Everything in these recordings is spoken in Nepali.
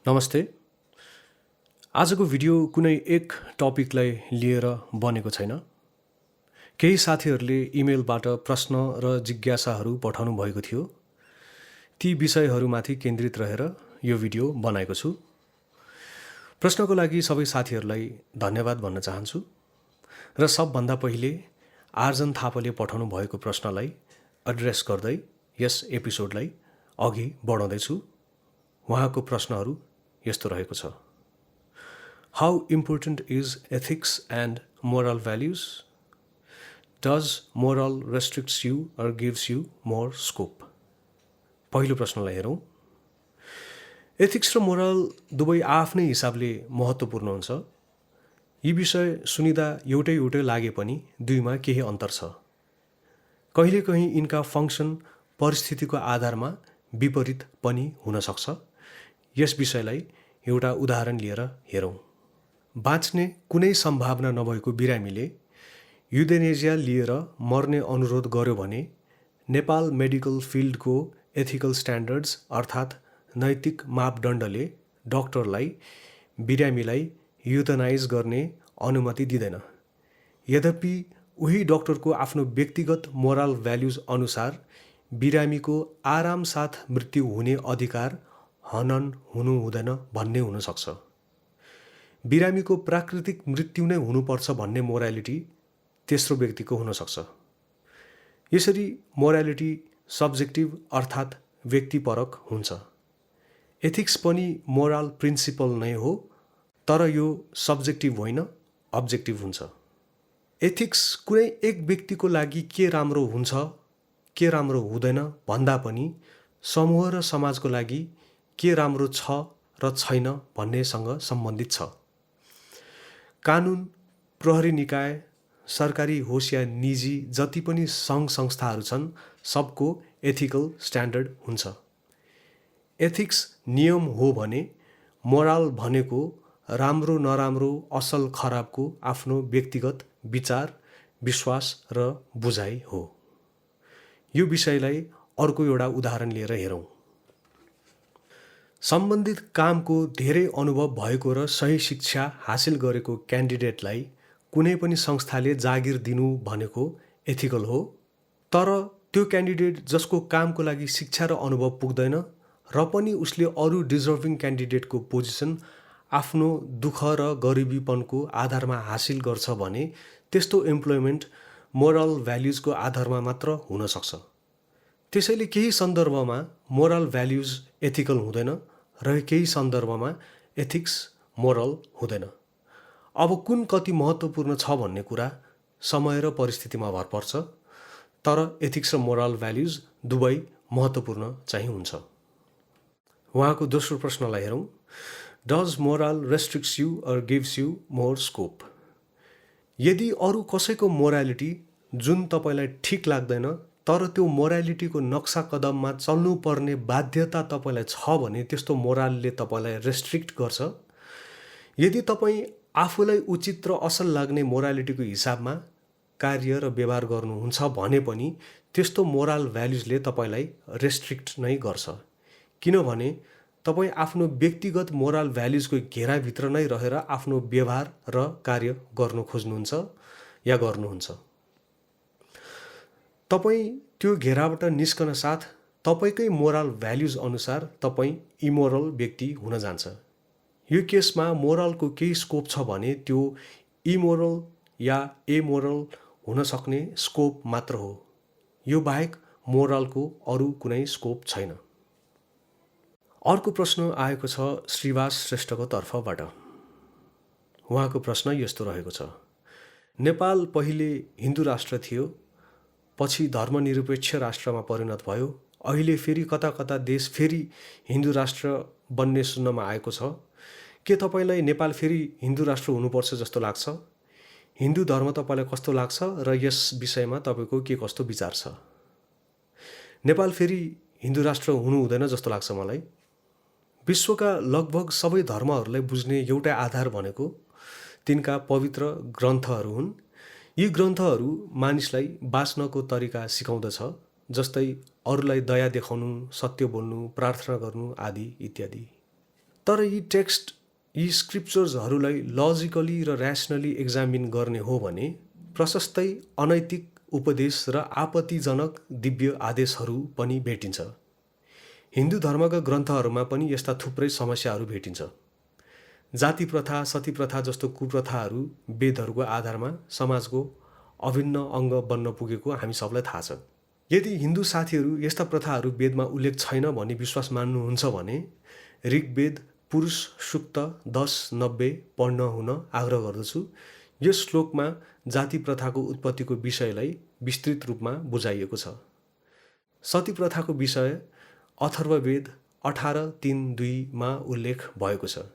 नमस्ते। आजको भिडियो कुनै एक टपिकलाई लिएर बनेको छैन। केही साथीहरूले इमेलबाट प्रश्न र जिज्ञासाहरू पठाउनु भएको थियो। ती विषयहरूमाथि केन्द्रित रहेर यो भिडियो बनाएको छु। प्रश्नको लागि सबै साथीहरूलाई धन्यवाद भन्न चाहन्छु र सबभन्दा पहिले आर्जन थापाले पठाउनु भएको प्रश्नलाई एड्रेस गर्दै यस एपिसोडलाई अघि बढाउँदैछु। उहाँको प्रश्नहरू यस्तो रहेको छ। How important is ethics and moral values? Does moral restricts you or gives you more scope? पहिलो प्रश्नलाई हेरौँ। एथिक्स र मोरल दुवै आफ्नै हिसाबले महत्त्वपूर्ण हुन्छ। यी विषय सुनिदा एउटै लागे पनि दुईमा केही अन्तर छ। कहिलेकहीँ यिनका फङ्सन परिस्थितिको आधारमा विपरीत पनि हुन सक्छ। यस विषयलाई एउटा उदाहरण लिएर हेरौँ। बाँच्ने कुनै सम्भावना नभएको बिरामीले युथेनेसिया लिएर मर्ने अनुरोध गर्यो भने नेपाल मेडिकल फिल्डको एथिकल स्ट्यान्डर्ड्स अर्थात् नैतिक मापदण्डले डाक्टरलाई बिरामीलाई युथनाइज गर्ने अनुमति दिँदैन। यद्यपि उही डाक्टरको आफ्नो व्यक्तिगत मोरल भ्याल्युज अनुसार बिरामीको आराम साथ मृत्यु हुने अधिकार हनन हुनु हुँदैन भन्ने हुन सक्छ। बिरामीको प्राकृतिक मृत्यु नै हुनुपर्छ भन्ने मोरालिटी तेस्रो व्यक्तिको हुन सक्छ। यसरी मोरालिटी सब्जेक्टिभ अर्थात् व्यक्तिपरक हुन्छ। एथिक्स पनि मोरल प्रिन्सिपल नै हो, तर यो सब्जेक्टिभ होइन, अब्जेक्टिभ हुन्छ। एथिक्स कुनै एक व्यक्तिको लागि के राम्रो हुन्छ, के राम्रो हुँदैन भन्दा पनि समूह र समाजको लागि के राम्रो छ र छैन भन्नेसँग सम्बन्धित छ। कानुन, प्रहरी निकाय, सरकारी होस् या निजी जति पनि सङ्घ संस्थाहरू छन् सबको एथिकल स्ट्यान्डर्ड हुन्छ। एथिक्स नियम हो भने मोरल भनेको राम्रो नराम्रो असल खराबको आफ्नो व्यक्तिगत विचार, विश्वास र बुझाइ हो। यो विषयलाई अर्को एउटा उदाहरण लिएर हेरौँ। सम्बन्धित कामको धेरै अनुभव भएको र सही शिक्षा हासिल गरेको क्यान्डिडेटलाई कुनै पनि संस्थाले जागिर दिनु भनेको एथिकल हो। तर त्यो क्यान्डिडेट जसको कामको लागि शिक्षा र अनुभव पुग्दैन र पनि उसले अरू डिजर्भिङ क्यान्डिडेटको पोजिसन आफ्नो दुःख र गरिबीपनको आधारमा हासिल गर्छ भने त्यस्तो इम्प्लोइमेन्ट मोरल भ्याल्युजको आधारमा मात्र हुन सक्छ। त्यसैले केही सन्दर्भमा मोरल भ्याल्युज एथिकल हुँदैन र केही सन्दर्भमा एथिक्स मोरल हुँदैन। अब कुन कति महत्त्वपूर्ण छ भन्ने कुरा समय र परिस्थितिमा भर पर्छ, तर एथिक्स र मोरल भ्याल्युज दुवै महत्त्वपूर्ण चाहिँ हुन्छ। उहाँको दोस्रो प्रश्नलाई हेरौँ। Does moral restricts you or gives you more scope? यदि अरू कसैको मोरालिटी जुन तपाईँलाई ठिक लाग्दैन तर त्यो मोरालिटीको नक्सा कदममा चल्नुपर्ने बाध्यता तपाईँलाई छ भने त्यस्तो मोरलले तपाईँलाई रेस्ट्रिक्ट गर्छ। यदि तपाईँ आफूलाई उचित र असल लाग्ने मोरालिटीको हिसाबमा कार्य र व्यवहार गर्नुहुन्छ भने पनि त्यस्तो मोरल भ्याल्युजले तपाईँलाई रेस्ट्रिक्ट नै गर्छ। किनभने तपाईँ आफ्नो व्यक्तिगत मोरल भ्याल्युजको घेराभित्र नै रहेर आफ्नो व्यवहार र कार्य गर्नु खोज्नुहुन्छ या गर्नुहुन्छ। तपाईँ त्यो घेराबाट निस्कन साथ तपाईँकै मोरल भ्याल्युज अनुसार तपाईँ इमोरल व्यक्ति हुन जान्छ। यो केसमा मोरलको केही स्कोप छ भने त्यो इमोरल या एमोरल हुन सक्ने स्कोप मात्र हो। यो बाहेक मोरलको अरू कुनै स्कोप छैन। अर्को प्रश्न आएको छ श्रीवास श्रेष्ठको तर्फबाट। उहाँको प्रश्न यस्तो रहेको छ। नेपाल पहिले हिन्दू राष्ट्र थियो, पछि धर्मनिरपेक्ष राष्ट्रमा परिणत भयो। अहिले फेरि कता कता देश फेरि हिन्दू राष्ट्र बन्ने सुन्नमा आएको छ। के तपाईँलाई नेपाल फेरि हिन्दू राष्ट्र हुनुपर्छ जस्तो लाग्छ? हिन्दू धर्म तपाईँलाई कस्तो लाग्छ र यस विषयमा तपाईँको के कस्तो विचार छ? नेपाल फेरि हिन्दू राष्ट्र हुनु हुँदैन जस्तो लाग्छ मलाई। विश्वका लगभग सबै धर्महरूलाई बुझ्ने एउटै आधार भनेको तिनका पवित्र ग्रन्थहरू हुन्। यी ग्रन्थहरू मानिसलाई बाँच्नको तरिका सिकाउँदछ, जस्तै अरूलाई दया देखाउनु, सत्य बोल्नु, प्रार्थना गर्नु आदि इत्यादि। तर यी स्क्रिप्चर्सहरूलाई लजिकली र ऱ्यासनली एक्जामिन गर्ने हो भने प्रशस्तै अनैतिक उपदेश र आपत्तिजनक दिव्य आदेशहरू पनि भेटिन्छ। हिन्दू धर्मका ग्रन्थहरूमा पनि यस्ता थुप्रै समस्याहरू भेटिन्छ। जाति प्रथा, सती प्रथा जस्तो कुप्रथाहरू वेदहरूको आधारमा समाजको अभिन्न अङ्ग बन्न पुगेको हामी सबलाई थाहा छ। यदि हिन्दू साथीहरू यस्ता प्रथाहरू वेदमा उल्लेख छैन भन्ने विश्वास मान्नुहुन्छ भने ऋग्वेद पुरुष सूक्त 10:90 पढ्न हुन आग्रह गर्दछु। यस श्लोकमा जाति प्रथाको उत्पत्तिको विषयलाई विस्तृत रूपमा बुझाइएको छ। सती प्रथाको विषय अथर्ववेद 18:3-2 उल्लेख भएको छ।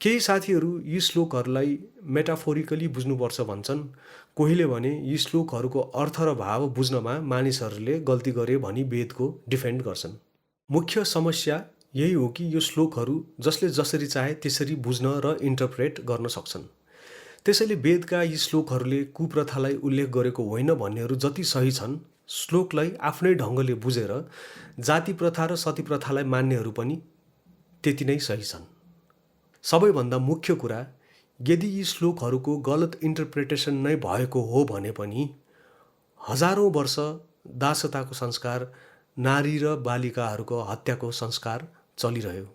केही साथीहरू यी श्लोकहरूलाई मेटाफोरिकली बुझ्नुपर्छ भन्छन्। कोहीले भने यी श्लोकहरूको अर्थ र भाव बुझ्नमा मानिसहरूले गल्ती गरे भनी वेदको डिफेन्ड गर्छन्। मुख्य समस्या यही हो कि यो श्लोकहरू जसले जसरी चाहे त्यसरी बुझ्न र इन्टरप्रेट गर्न सक्छन्। त्यसैले वेदका यी श्लोकहरूले कुप्रथालाई उल्लेख गरेको होइन भन्नेहरू जति सही छन्, श्लोकलाई आफ्नै ढङ्गले बुझेर जाति प्रथा र सती प्रथालाई मान्नेहरू पनि त्यति नै सही छन्। सबैभन्दा मुख्य कुरा, यदि यी श्लोकहरूको गलत इन्टरप्रिटेसन नै भएको हो भने पनि हजारौँ वर्ष दासताको संस्कार, नारी र बालिकाहरूको हत्याको संस्कार चलिरह्यो।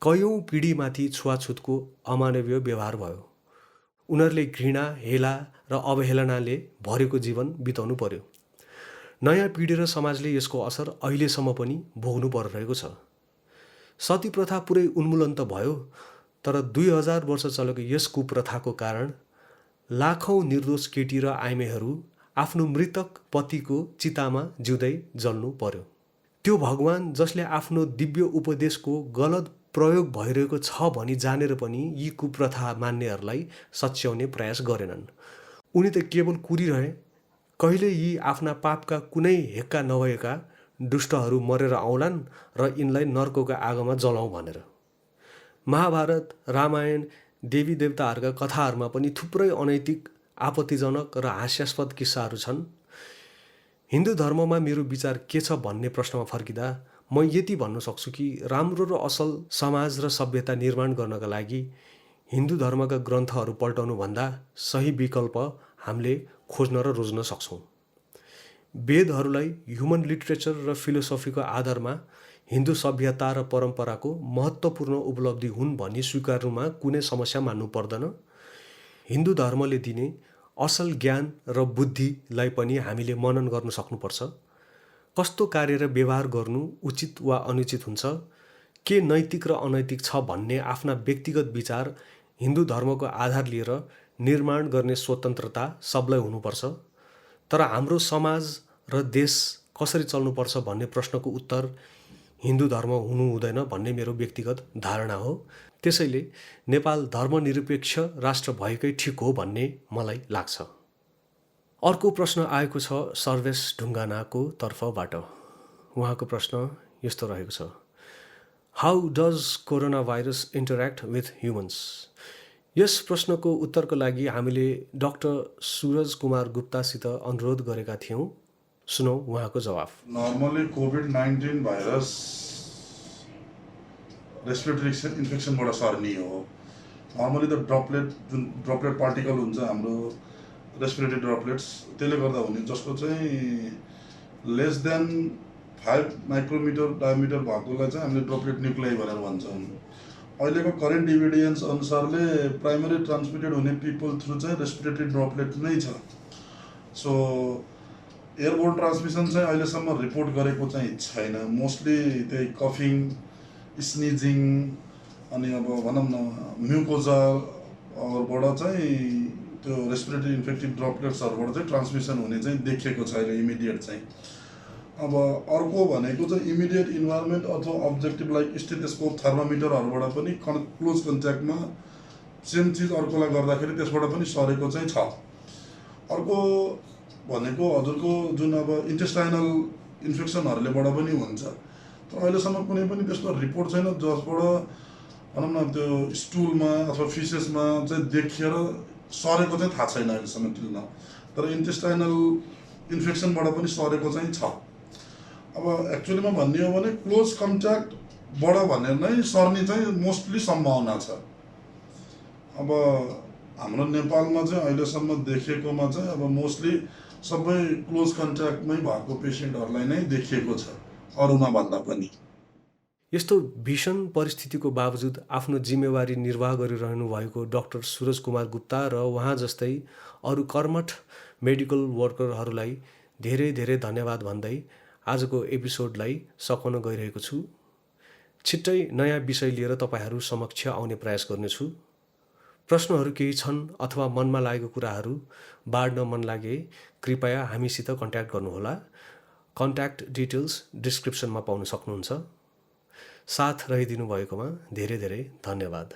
कयौँ पिँढीमाथि छुवाछुतको अमानवीय व्यवहार भयो। उनीहरूले घृणा, हेला र अवहेलनाले भरेको जीवन बिताउनु पर्यो। नयाँ पिँढी र समाजले यसको असर अहिलेसम्म पनि भोग्नु परिरहेको छ। सती प्रथा पुरै उन्मूलन त भयो, तर 2000 वर्ष चलेको यस कुप्रथाको कारण लाखौँ निर्दोष केटी र आइमेहरू आफ्नो मृतक पतिको चितामा जिउँदै जल्नु पर्यो। त्यो भगवान जसले आफ्नो दिव्य उपदेशको गलत प्रयोग भइरहेको छ भनी जानेर पनि यी कुप्रथा मान्नेहरूलाई सच्याउने प्रयास गरेनन्। उनी त केवल कुरिरहे, कहिले यी आफ्ना पापका कुनै हेक्का नभएका दुष्टहरू मरेर आउलान् र यिनलाई नर्कको आगोमा जलाउँ भनेर। महाभारत, रामायण, देवी देवताहरूका कथाहरूमा पनि थुप्रै अनैतिक, आपत्तिजनक र हास्यास्पद किस्साहरू छन्। हिन्दू धर्ममा मेरो विचार के छ भन्ने प्रश्नमा फर्किँदा म यति भन्न सक्छु कि राम्रो र असल समाज र सभ्यता निर्माण गर्नका लागि हिन्दू धर्मका ग्रन्थहरू पल्टाउनुभन्दा सही विकल्प हामीले खोज्न र रोज्न सक्छौँ। वेदहरूलाई ह्युमन लिटरेचर र फिलोसफीको आधारमा हिन्दू सभ्यता र परम्पराको महत्त्वपूर्ण उपलब्धि हुन् भनी स्वीकार्नुमा कुनै समस्या मान्नु पर्दैन। हिन्दू धर्मले दिने असल ज्ञान र बुद्धिलाई पनि हामीले मनन गर्न सक्नुपर्छ। कस्तो कार्य र व्यवहार गर्नु उचित वा अनुचित हुन्छ, के नैतिक र अनैतिक छ भन्ने आफ्ना व्यक्तिगत विचार हिन्दू धर्मको आधार लिएर निर्माण गर्ने स्वतन्त्रता सबलाई हुनुपर्छ। तर हाम्रो समाज र देश कसरी चल्नुपर्छ भन्ने प्रश्नको उत्तर हिन्दू धर्म हुनु हुँदैन भन्ने मेरो व्यक्तिगत धारणा हो। त्यसैले नेपाल धर्मनिरपेक्ष राष्ट्र भएकै ठिक हो भन्ने मलाई लाग्छ। अर्को प्रश्न आएको छ सर्वेश ढुङ्गानाको तर्फबाट। उहाँको प्रश्न यस्तो रहेको छ, how does corona virus interact with humans? यस प्रश्नको उत्तरको लागि हामीले डाक्टर सूरज कुमार गुप्तासित अनुरोध गरेका थियौँ। सुनौ उहाँको जवाफ। नर्मली कोभिड-19 भाइरस रेस्पिरेटरी इन्फेक्सनबाट सर्ने हो। नर्मली त ड्रपलेट पार्टिकल हुन्छ हाम्रो रेस्पिरेटरी ड्रपलेट्स, त्यसले गर्दा हुने, जसको चाहिँ लेस देन 5 माइक्रोमिटर डायमिटर भएकोलाई चाहिँ हामीले ड्रपलेट न्युक्लियाई भनेर भन्छौँ। अहिलेको करेन्ट इभिडेन्स अनुसारले प्राइमरी ट्रान्समिटेड हुने पिपल थ्रु चाहिँ रेस्पिरेटरी ड्रपलेट नै छ। सो एयरबोर्न ट्रान्समिसन चाहिँ अहिलेसम्म रिपोर्ट गरेको चाहिँ छैन। मोस्टली त्यही कफिङ, स्निजिङ, अनि अब भनौँ न म्युकोजाबाट चाहिँ त्यो रेस्पिरेटरी इन्फेक्टिभ ड्रपलेट्सहरूबाट चाहिँ ट्रान्समिसन हुने चाहिँ देखिएको छ अहिले इमिडिएट चाहिँ। अब अर्को भनेको चाहिँ इमिडिएट इन्भाइरोमेन्ट अथवा अब्जेक्टिभ लाइक स्टेथोस्कोप, थर्मोमिटरहरूबाट पनि क्लोज कन्ट्याक्टमा सेम चिज अर्कोलाई गर्दाखेरि त्यसबाट पनि सरेको चाहिँ छ। अर्को भनेको हजुरको जुन अब इन्टेस्टाइनल इन्फेक्सनहरूलेबाट पनि हुन्छ, तर अहिलेसम्म कुनै पनि त्यस्तो रिपोर्ट छैन जसबाट भनौँ न त्यो स्टुलमा अथवा फिसेसमा चाहिँ देखिएर सरेको चाहिँ थाहा छैन अहिलेसम्म टिल नाउ। तर इन्टेस्टाइनल इन्फेक्सनबाट पनि सरेको चाहिँ छ। अब एक्चुअलीमा भन्ने हो भने क्लोज कन्ट्याक्ट बाट भनेर नै सर्ने चाहिँ मोस्टली सम्भावना छ। अब हाम्रो नेपालमा चाहिँ अहिलेसम्म देखिएकोमा चाहिँ अब मोस्टली सबै क्लोज कन्ट्याक्टमै भएको पेसेन्टहरूलाई नै देखिएको छ, अरूमा भन्दा पनि। यस्तो भीषण परिस्थितिको बावजुद आफ्नो जिम्मेवारी निर्वाह गरिरहनु भएको डाक्टर सुरज कुमार गुप्ता र उहाँ जस्तै अरू कर्मठ मेडिकल वर्करहरूलाई धेरै धेरै धन्यवाद भन्दै आजको एपिसोडलाई सकाउन गइरहेको छु। छिट्टै नयाँ विषय लिएर तपाईँहरू समक्ष आउने प्रयास गर्नेछु। प्रश्नहरू केही छन् अथवा मनमा लागेको कुराहरू बाँड्न मन लागे कृपया हामीसित कन्ट्याक्ट गर्नुहोला। कन्ट्याक्ट डिटेल्स डिस्क्रिप्सनमा पाउन सक्नुहुन्छ। साथ रहिदिनु भएकोमा धेरै धेरै धन्यवाद।